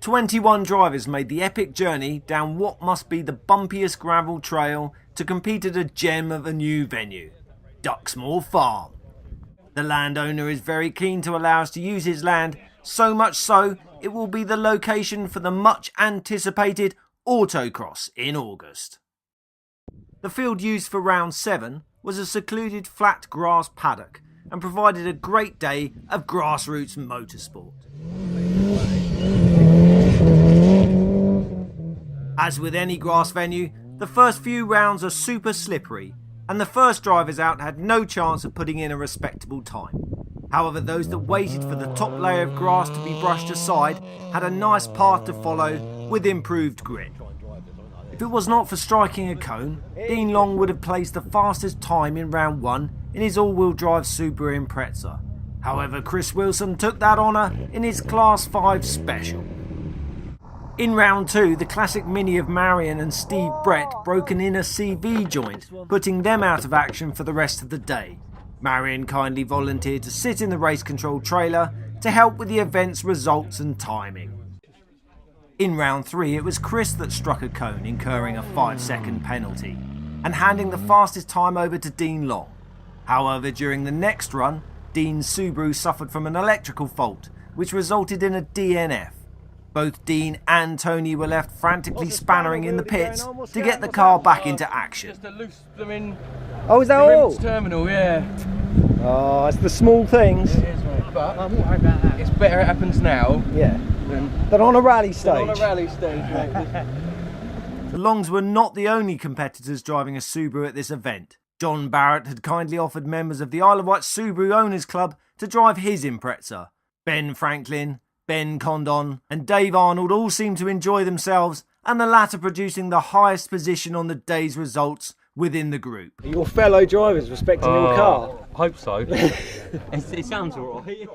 21 drivers made the epic journey down what must be the bumpiest gravel trail to compete at a gem of a new venue, DuXmore Farm. The landowner is very keen to allow us to use his land, so much so it will be the location for the much anticipated autocross in August. The field used for round 7 was a secluded flat grass paddock and provided a great day of grassroots motorsport. As with any grass venue, the first few rounds are super slippery, and the first drivers out had no chance of putting in a respectable time. However, those that waited for the top layer of grass to be brushed aside had a nice path to follow with improved grip. If it was not for striking a cone, Dean Long would have placed the fastest time in round 1 in his all-wheel drive Subaru Impreza. However, Chris Wilson took that honour in his Class 5 Special. In round 2, the classic Mini of Marion and Steve Brett broke an inner CV joint, putting them out of action for the rest of the day. Marion kindly volunteered to sit in the race control trailer to help with the event's results and timing. In round 3, it was Chris that struck a cone, incurring a 5-second penalty, and handing the fastest time over to Dean Long. However, during the next run, Dean's Subaru suffered from an electrical fault, which resulted in a DNF. Both Dean and Tony were left frantically spannering in the pits to get the car back into action. Just a loose blooming Oh, is that all? terminal, yeah. Oh, it's the small things. It is, mate. But it's better it happens now Yeah. Than on a rally stage. than on a rally stage, mate. The Longs were not the only competitors driving a Subaru at this event. John Barrett had kindly offered members of the Isle of Wight Subaru Owners Club to drive his Impreza. Ben Franklin, Ben Condon and Dave Arnold all seemed to enjoy themselves, and the latter producing the highest position on the day's results within the group. Your fellow drivers respecting your car. Hope so. It sounds alright.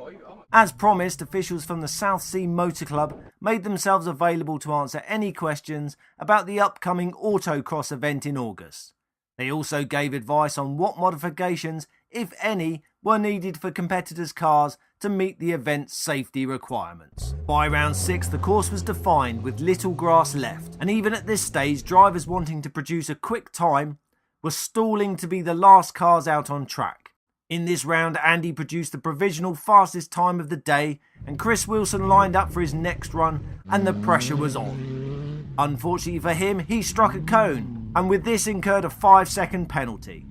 As promised, officials from the South Sea Motor Club made themselves available to answer any questions about the upcoming autocross event in August. They also gave advice on what modifications, if any, were needed for competitors' cars to meet the event's safety requirements. By round 6, the course was defined with little grass left, and even at this stage, drivers wanting to produce a quick time were stalling to be the last cars out on track. In this round, Andy produced the provisional fastest time of the day, and Chris Wilson lined up for his next run, and the pressure was on. Unfortunately for him, he struck a cone, and with this incurred a 5-second penalty.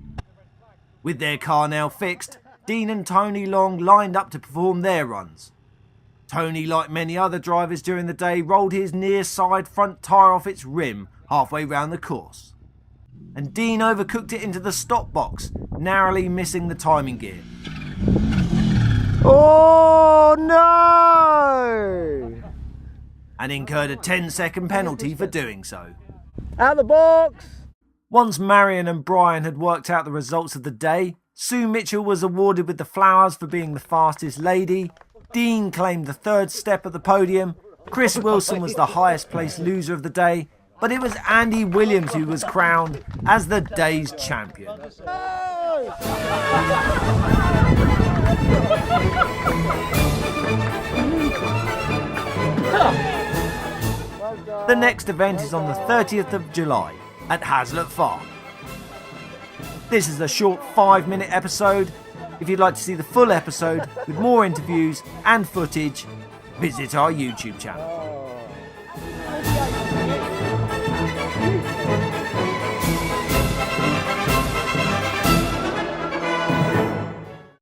With their car now fixed, Dean and Tony Long lined up to perform their runs. Tony, like many other drivers during the day, rolled his near side front tyre off its rim halfway round the course. And Dean overcooked it into the stop box, narrowly missing the timing gear. Oh no! And incurred a 10-second penalty for doing so. Out the box! Once Marion and Brian had worked out the results of the day, Sue Mitchell was awarded with the flowers for being the fastest lady, Dean claimed the 3rd step at the podium, Chris Wilson was the highest placed loser of the day, but it was Andy Williams who was crowned as the day's champion. The next event is on the 30th of July at Hazlitt Farm. This is a short 5-minute episode. If you'd like to see the full episode with more interviews and footage, visit our YouTube channel.